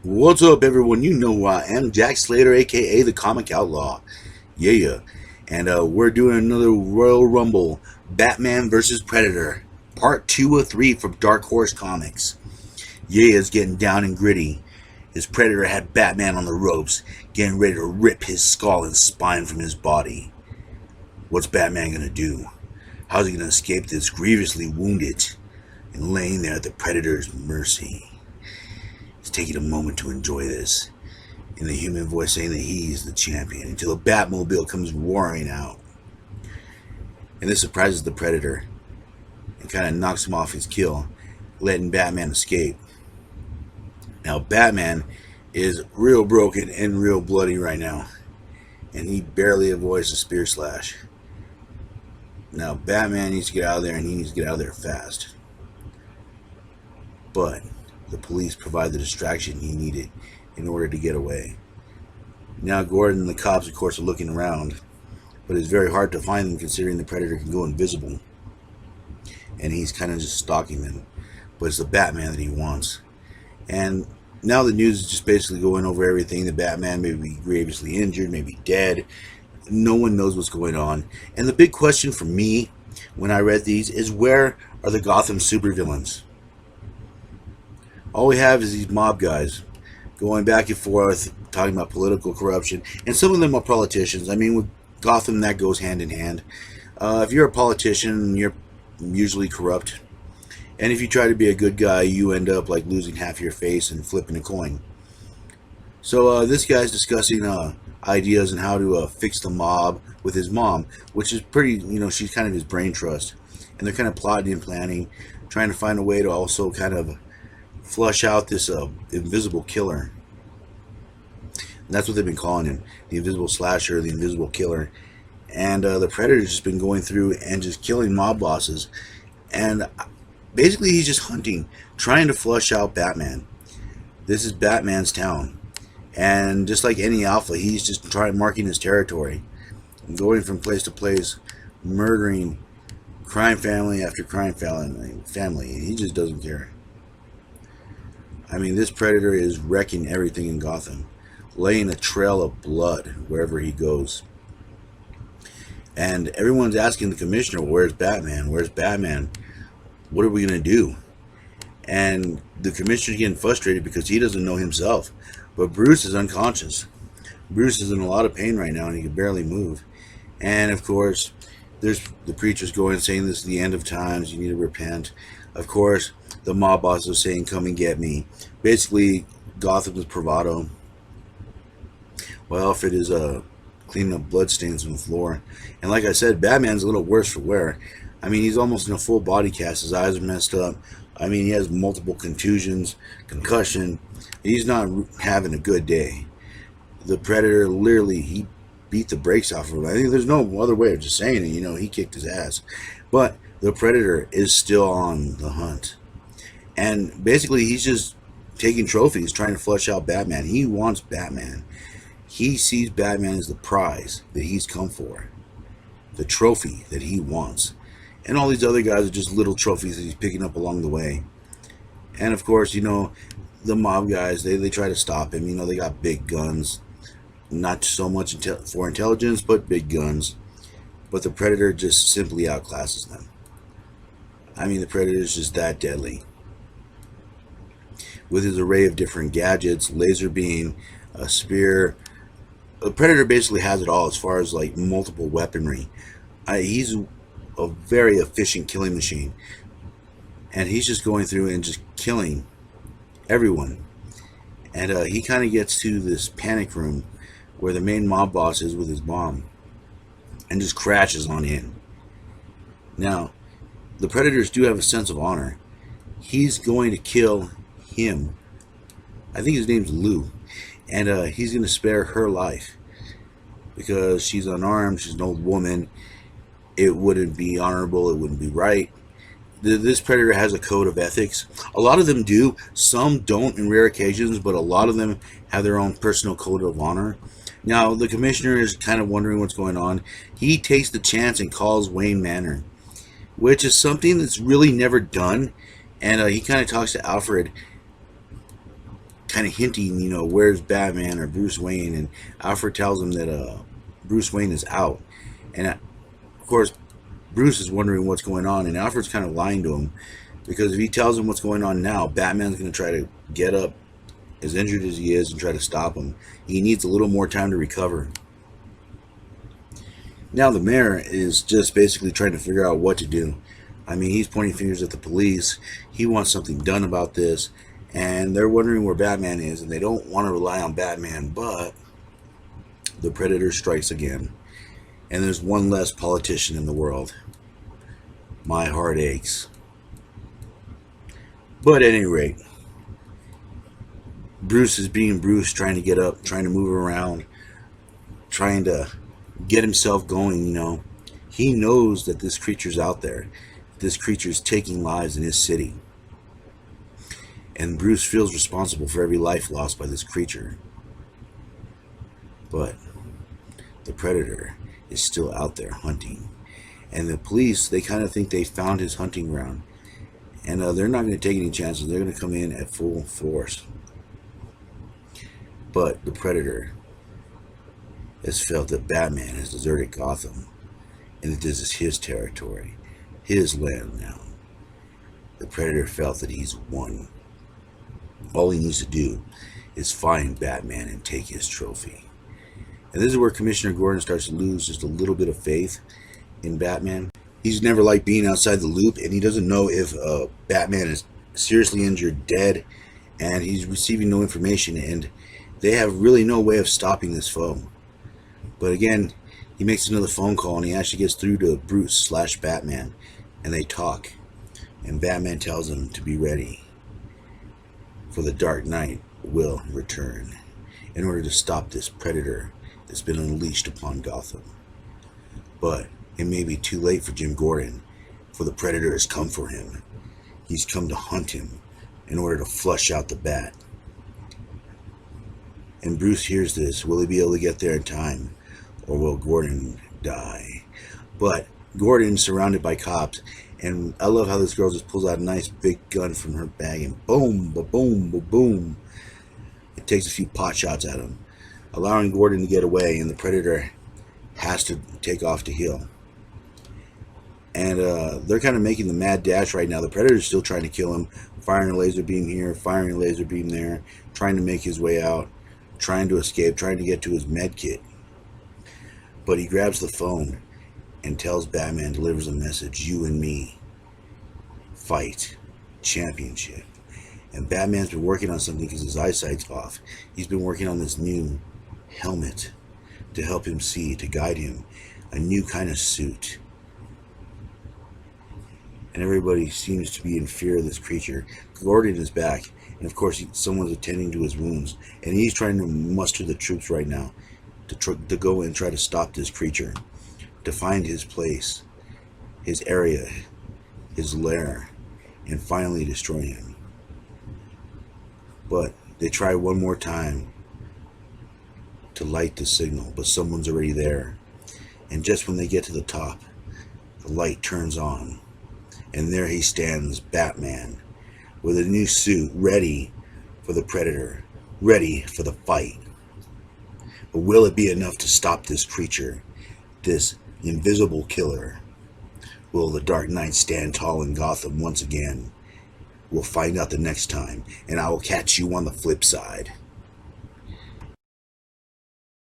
What's up, everyone? You know who I am, Jack Slater, aka the Comic Outlaw. Yeah. And we're doing another Royal Rumble Batman vs. Predator, part 2 of 3 from Dark Horse Comics. It's getting down and gritty. His Predator had Batman on the ropes, getting ready to rip his skull and spine from his body. What's Batman gonna do? How's he gonna escape this grievously wounded and laying there at the Predator's mercy? He's taking a moment to enjoy this, in the human voice saying that he's the champion, until a Batmobile comes roaring out. And this surprises the Predator and kind of knocks him off his kill, letting Batman escape. Now, Batman is real broken and real bloody right now, and he barely avoids the spear slash. Now, Batman needs to get out of there, and he needs to get out of there fast. But the police provide the distraction he needed in order to get away. Now, Gordon and the cops, of course, are looking around, but it's very hard to find them considering the Predator can go invisible. And he's kind of just stalking them. But it's the Batman that he wants. And now the news is just basically going over everything. The Batman may be grievously injured, maybe dead. No one knows what's going on. And the big question for me when I read these is, where are the Gotham supervillains? All we have is these mob guys going back and forth, talking about political corruption. And some of them are politicians. I mean, with Gotham, that goes hand in hand. If you're a politician, you're usually corrupt. And if you try to be a good guy, you end up like losing half your face and flipping a coin. So this guy's discussing ideas on how to fix the mob with his mom, which is pretty, she's kind of his brain trust. And they're kind of plotting and planning, trying to find a way to also kind of flush out this invisible killer. And that's what they've been calling him, the invisible slasher, the invisible killer. And the Predator's just been going through and just killing mob bosses. And basically he's just hunting, trying to flush out Batman. This is Batman's town. And just like any alpha, he's just marking his territory, going from place to place, murdering crime family after crime family. He just doesn't care. I mean, this Predator is wrecking everything in Gotham, laying a trail of blood wherever he goes. And everyone's asking the commissioner, where's Batman? Where's Batman? What are we going to do? And the commissioner's getting frustrated because he doesn't know himself. But Bruce is unconscious. Bruce is in a lot of pain right now, and he can barely move. And, of course, there's the preachers going saying this is the end of times, you need to repent. Of course, the mob boss is saying, come and get me. Basically, Gotham's bravado. Well, if it is cleaning up bloodstains on the floor. And like I said, Batman's a little worse for wear. I mean, he's almost in a full body cast. His eyes are messed up. I mean, he has multiple contusions, concussion. He's not having a good day. The Predator, literally, he beat the brakes off of him. I think there's no other way of just saying it. He kicked his ass. But the Predator is still on the hunt. And basically, he's just taking trophies, trying to flush out Batman. He wants Batman. He sees Batman as the prize that he's come for, the trophy that he wants. And all these other guys are just little trophies that he's picking up along the way. And of course, the mob guys, they try to stop him. They got big guns. Not so much for intelligence, but big guns. But the Predator just simply outclasses them. I mean, the Predator is just that deadly. With his array of different gadgets, laser beam, a spear, the Predator basically has it all as far as like multiple weaponry. He's a very efficient killing machine. And he's just going through and just killing everyone. And he kind of gets to this panic room where the main mob boss is with his mom, and just crashes on in. Now, the Predators do have a sense of honor. He's going to kill him. I think his name's Lou. And he's going to spare her life. Because she's unarmed, she's an old woman. It wouldn't be honorable, it wouldn't be right. This Predator has a code of ethics. A lot of them do. Some don't in rare occasions, but a lot of them have their own personal code of honor. Now, the commissioner is kind of wondering what's going on. He takes the chance and calls Wayne Manor, which is something that's really never done. And he kind of talks to Alfred. kind of hinting, where's Batman or Bruce Wayne, and Alfred tells him that Bruce Wayne is out, and of course Bruce is wondering what's going on, and Alfred's kind of lying to him, because if he tells him what's going on now, Batman's going to try to get up, as injured as he is, and try to stop him. He needs a little more time to recover. Now the mayor is just basically trying to figure out what to do. I mean, he's pointing fingers at the police. He wants something done about this, and they're wondering where Batman is, and they don't want to rely on Batman, but the Predator strikes again, and there's one less politician in the world. My heart aches. But at any rate, Bruce is being Bruce, trying to get up, trying to move around, trying to get himself going. He knows that this creature's out there. This creature's taking lives in his city. And Bruce feels responsible for every life lost by this creature. But the Predator is still out there hunting. And the police, they kind of think they found his hunting ground. And they're not going to take any chances. They're going to come in at full force. But the Predator has felt that Batman has deserted Gotham, and that this is his territory, his land now. The Predator felt that he's won. All he needs to do is find Batman and take his trophy. And this is where Commissioner Gordon starts to lose just a little bit of faith in Batman. He's never liked being outside the loop, and he doesn't know if Batman is seriously injured, dead, and he's receiving no information, and they have really no way of stopping this foe. But again, he makes another phone call, and he actually gets through to Bruce/Batman, and they talk. And Batman tells him to be ready, for the Dark Knight will return in order to stop this Predator that's been unleashed upon Gotham. But it may be too late for Jim Gordon, for the Predator has come for him. He's come to hunt him in order to flush out the Bat. And Bruce hears this. Will he be able to get there in time? Or will Gordon die? But Gordon's surrounded by cops. And I love how this girl just pulls out a nice big gun from her bag. And boom, ba-boom, ba-boom. It takes a few pot shots at him, allowing Gordon to get away. And the Predator has to take off to heal. And they're kind of making the mad dash right now. The Predator's still trying to kill him. Firing a laser beam here, firing a laser beam there. Trying to make his way out. Trying to escape, trying to get to his med kit. But he grabs the phone and tells Batman, delivers a message, you and me, fight, championship. And Batman's been working on something because his eyesight's off. He's been working on this new helmet to help him see, to guide him. A new kind of suit. And everybody seems to be in fear of this creature. Gordon is back. And of course, someone's attending to his wounds. And he's trying to muster the troops right now to go and try to stop this creature. To find his place, his area, his lair, and finally destroy him. But they try one more time to light the signal, but someone's already there. And just when they get to the top, the light turns on. And there he stands, Batman, with a new suit, ready for the Predator, ready for the fight. But will it be enough to stop this creature, this invisible killer? Will the Dark Knight stand tall in Gotham once again? We'll find out the next time, and I will catch you on the flip side.